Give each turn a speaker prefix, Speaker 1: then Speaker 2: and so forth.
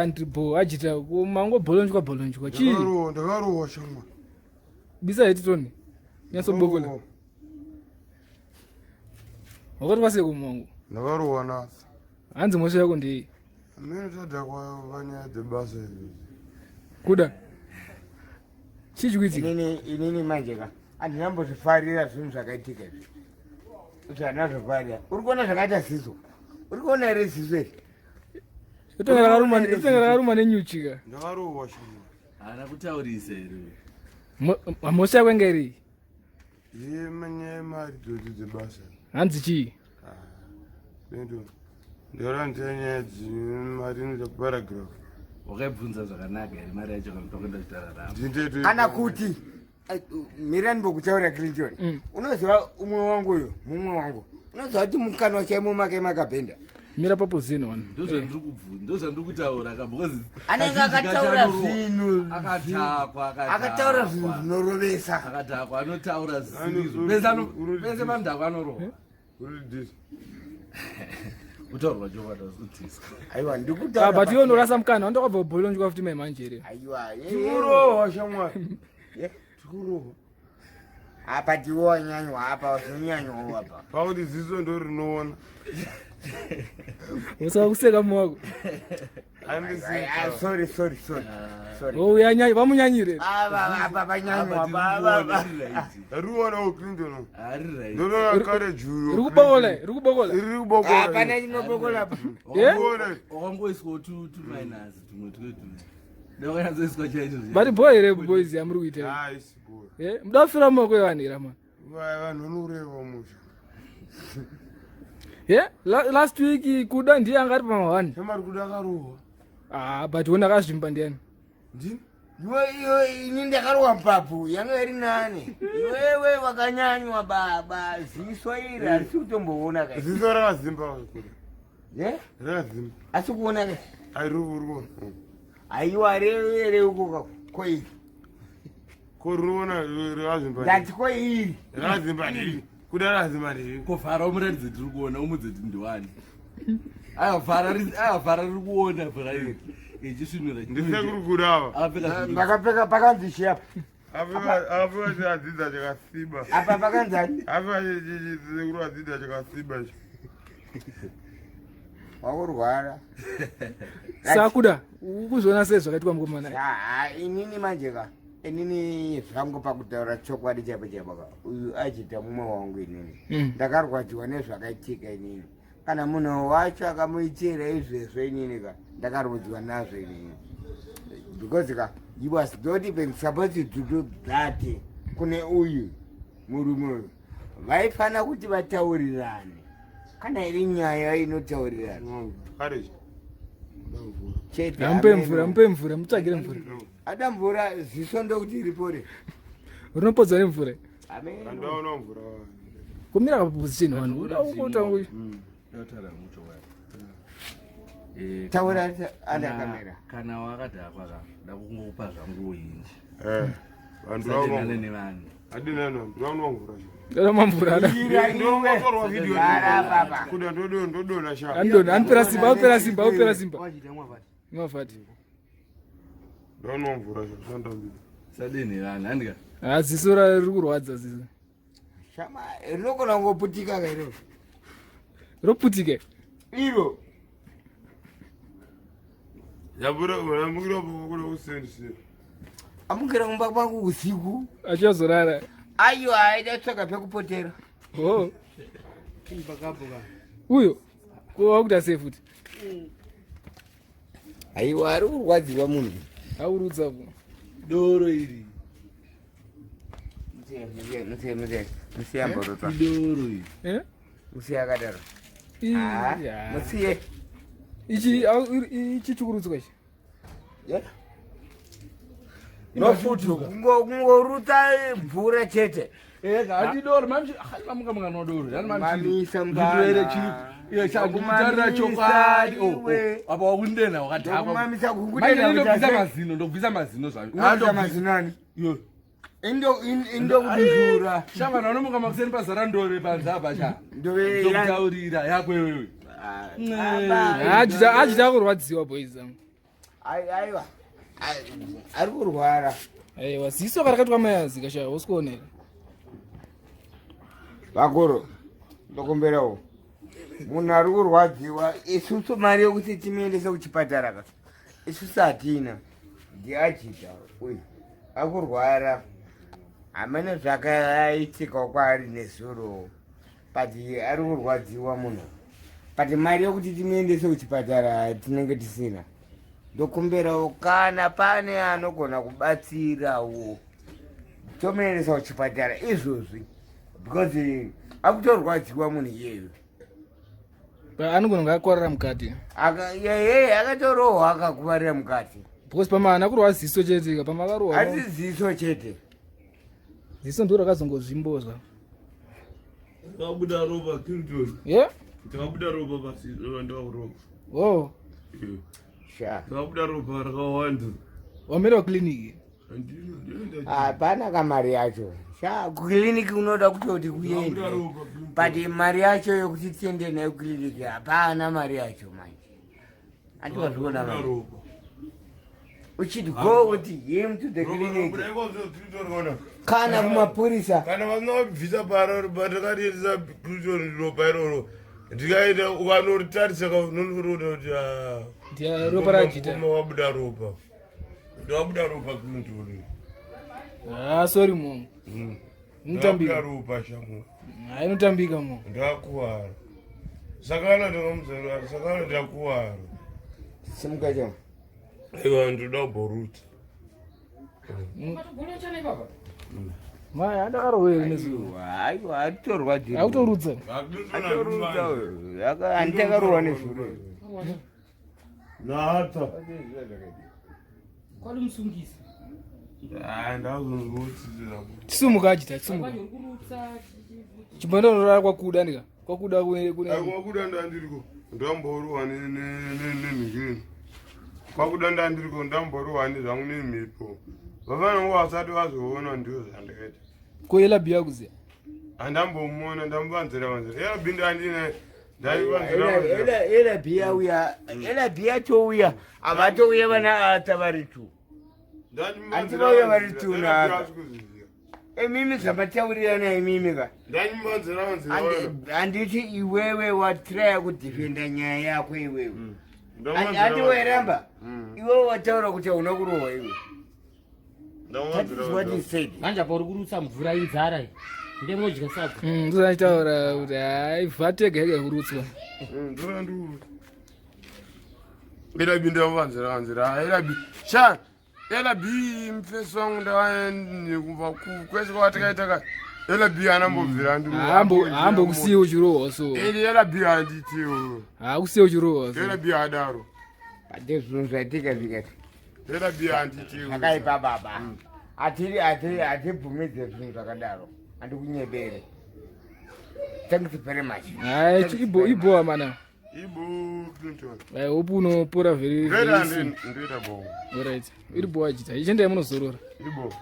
Speaker 1: Ndribo Ajita mango bolonjwa chi
Speaker 2: ndakarohwa shamwa
Speaker 1: bisa heti toni nyasobokola wakati vase kumangu
Speaker 2: ndakarohwa nasa
Speaker 1: hanzi mosha yako ndii
Speaker 2: amene tadhakwa vanyaya dzebasa
Speaker 1: kuda chichikuitika
Speaker 3: inini manje ka andinambozvifarira zvinhu zvakaitika izvi kuti andinazvifarira uri kuona zvakaita zizo uri kuona here zizo iri
Speaker 1: itenga rakaruma nenyuchika
Speaker 2: ndakarohwa shamwa
Speaker 4: haana kutaurisa here
Speaker 1: mosha yako enge iri
Speaker 2: ye manyaya emari dzodzi dzebasa
Speaker 1: hanzi chii
Speaker 2: bento ndoranzanyaya dzimari inoita kuparagraph
Speaker 4: wakaibvunza zvakanaka here mari yacho kamutokwenda kutararama
Speaker 3: kana kuti mirani mbokutaura Clinton unoziva umwe wangu uyo mumwe wangu unoziva kuti mukanwa chaimo make makabhenda
Speaker 1: mira papo zino wani
Speaker 4: ndozvandiri kutaura because
Speaker 3: anenge akataura zvinhu
Speaker 4: akataura
Speaker 3: zvinhu zvinorovesa
Speaker 4: akatakwa anotaura pese mandako anorohwa kutaurwa chokwata zikutisa
Speaker 3: aiwa ndikutaura
Speaker 1: but iwo ndorasa mukana wandakabva bolonjwa futi maimanjere
Speaker 3: aiwa
Speaker 2: tikurohwa shamwa tikurohwa
Speaker 3: apa tiwo wanyanywa apa zvonyanywa apa
Speaker 2: pakuti ziso ndo rinoona
Speaker 1: usava kuseka muwako
Speaker 3: sorry
Speaker 1: vamunyanyire
Speaker 3: apa vanyanywa
Speaker 2: riwonawo Clinton ndonoona kare juyo
Speaker 3: rikubokola chinobokola apa
Speaker 4: wakangoiswawo 2 minus tumwe ndakanyatsoiswa chaizvo
Speaker 1: but boy here boys yamuri kuita muda kufira mumaoko evanhira ma
Speaker 2: vanhu vanoreva musha
Speaker 1: last week kuda ndiye anga ari pama1
Speaker 2: shamari kuda akarohwa
Speaker 1: but wona akazvimba ndiani
Speaker 3: ini ndakarohwa mpapu yanga iri nani iwewe wakanyanywa baba ziso iri harisi kutomboona kai
Speaker 2: ziso rakazimba rakazimba
Speaker 3: asi kuona kai
Speaker 2: airikuona
Speaker 3: aiwa revere uko koiri
Speaker 2: korinoona rakazimba
Speaker 3: ndati koiri
Speaker 2: rakazimba ndiri kuda rakazimba ndiri
Speaker 4: kuvhara umuratidze tiri kuona umudze ti ndiwani ayavhara riri kuona vhara iri ichisvinura
Speaker 2: ndisekuri kudava
Speaker 3: ndakapfeka pakanzi shiapa
Speaker 2: apeka chiadzidza chakasiba
Speaker 3: apa pakanzani
Speaker 2: apeka chisekuru adzidza chakasiba icho
Speaker 3: wakurwara
Speaker 1: sakuda ukuzoona sei zvakaitwa mukomana
Speaker 3: inini manjeka inini zvangu pakutaura chokwadi chapa chapaka uyu Ajita mumwe wangu inini ndakarwadziwa nezvakaitika inini kana munhu wacho akamuitira izvezvo inini ka ndakarwadziwa nazvo inini because ka he was not even supposed to do that kune uyu murume uyu vaifana kuti vataurirane kana iri nyaya inotaurirana
Speaker 1: mupe mvura mutsvagire mvura
Speaker 3: ada mvura ziso ndokuti iripore
Speaker 1: rinopodza nemvura
Speaker 2: andaona mvura
Speaker 1: kumira kaposition vanhu udaukotangui
Speaker 3: taura ana kamera
Speaker 4: kana wakadhakwa ka ndakungokupa zvangu hinji
Speaker 2: vanhu
Speaker 4: satinane nevanhu
Speaker 2: adinano ndiraona mvura
Speaker 1: mamvura
Speaker 2: ndotorwa video kuda ndodona sha
Speaker 1: anopera simba mavhati
Speaker 2: ndaona mvura zvandambira
Speaker 4: sadini vanhu handika
Speaker 1: ziso riri kurwadza ziso
Speaker 3: shama rinogona kungoputika kairo
Speaker 1: roputika
Speaker 3: iro
Speaker 2: yabura amukira kuda kusendise
Speaker 3: amukira kumba kwangu usiku
Speaker 1: achazorara
Speaker 3: ayo aida tsvaga pekupotera
Speaker 1: uyo wakuta sei futi
Speaker 3: aiwa ari kurwadziwa munhu
Speaker 1: aurudzapo
Speaker 4: doro iri
Speaker 3: musiyamborotwa
Speaker 4: doro iri
Speaker 3: musiye akadaro musiye
Speaker 1: ichi chikurudzwa ichi
Speaker 3: nofuti kungorutsa mvura chete
Speaker 4: handidoro mamuka mungana doro
Speaker 3: mamisa
Speaker 4: mbaakutarira chokwadi apa wakundena wakadhakwanobvisa mazino ndokubvisa mazino
Speaker 3: zvayo mazinani indokudizura
Speaker 4: shavana vanomuka makuseni pazara ndore panzapa cha ndokutaurira yako iwewe
Speaker 1: Ajita Akarohwa boys.
Speaker 3: Aiwa. Ari kurwara.
Speaker 1: Aiwa, ziso karakatwa mayazi kasha usikuonera.
Speaker 3: Vakuru, ndokumberawo. Munhu ari kurwadziwa, isusu mari yokuti timuendese kuchipatara ka. Isusu hatina. Ndiajita uyu. Akurwara. Hamene zvakaitika kwaari nezuro. Pati ari kurwadziwa munhu. Pati mari yokuti timuendese kuchipatara tinenge tisina. Ndokumberawo kana pane anogona kubatsirawo. Tomuendesa kuchipatara izvozvi. Because akutorwadziwa munhu iyeyo.
Speaker 1: Anogona ngakorera mukati.
Speaker 3: Akatorohwa akakuvarira mukati.
Speaker 1: Because pamana kurwa ziso chete pamakarohwa.
Speaker 3: Asi ziso chete.
Speaker 1: Ziso ndiro rakazongozvimboza.
Speaker 2: Takabuda ropa Clinton.
Speaker 1: Yeah?
Speaker 2: Takabuda ropa basi ndokuropa.
Speaker 1: Oh.
Speaker 3: Sha.
Speaker 2: Takabuda ropa rakawanda.
Speaker 1: Wamera kliniki.
Speaker 3: Hapana kamari yacho. Sha kukliniki unoda kutoti kuende. But mari yacho yokuti tiende nayo kliniki hapana mari yacho manje. Andiwazviona manje. We should go with him to the clinic. Kana kumapurisa.
Speaker 2: Kana vanobvisa paroro batakariisa Clinton ropa iroro. Ndikaita ukanotarisa kaunoroda kuti
Speaker 1: Ndia ropa rajita.
Speaker 2: Wabuda ropa. Ndabuda ropa Clinton.
Speaker 1: Sorry mom. Nutambika
Speaker 2: ropa shangu.
Speaker 1: Nutambika mom.
Speaker 2: Ndakuwara. Sakana ndomuzera, sakana ndakuwara.
Speaker 3: Simukacho.
Speaker 2: Ewa ndoda boruta.
Speaker 1: Matogona chane baba. Maya Akarohwa nezuwa.
Speaker 3: Aiwa atorwadzi.
Speaker 1: Autorudza.
Speaker 3: Atorudza. Andakarohwa nezuro.
Speaker 2: Nata.
Speaker 5: Kwali musungisi.
Speaker 2: Ndazongotsira.
Speaker 1: Tsumuka Ajita, tsumuka. Chimbando rara kwakuda ndika. Kwakuda kune.
Speaker 2: Kwakuda ndandiriko. Ndamborohwa nemigini. Kwakuda ndandiriko ndamborohwa nezvangu nemhepo. Vavana vasati vazoona ndiwo zvandikaita.
Speaker 1: Koyela biya kuziya.
Speaker 2: Andambomona ndambanzira. Ela binda ndine.
Speaker 3: Ela biya uya. Ela biya touya. Avatouya vana atavaritu. Antivauya varitu na. Emimi zvamataurira imimi ka. Handiti iwewe watraya kudhifenda nyaya yako iwewe. Handi weramba. Iwewe wataura kuti unokurohwa iwe. That is what he said.
Speaker 5: Manja pauri kurutsa mvura inzara. Ndemodya saka.
Speaker 1: Ndozachitaura kuti hai vatega yake kurutswa.
Speaker 2: Ela binda vanzira. Ela bi mfesong ndawa kwese kwatakaitaka. Ela bi anambobvira ndu.
Speaker 1: Hambo kusiya uchirohwa so.
Speaker 2: Ela bi anditiwo.
Speaker 1: Kusiya uchirohwa so.
Speaker 2: Ela bi adaro.
Speaker 3: Ade zvinhu zvaitika zvikati.
Speaker 2: Ela bi anditiwo.
Speaker 3: Zvakaipa baba. Atibvumidze zvinhu zvakadaro. Handikunyebere. Thank you very much.
Speaker 1: Hai iboa mana.
Speaker 2: Ibo Clinton.
Speaker 1: Upu unopora very.
Speaker 2: Ndoita bo.
Speaker 1: Alright. Iri boa Ajita. Ichenda yamunozorora.
Speaker 2: Ibo.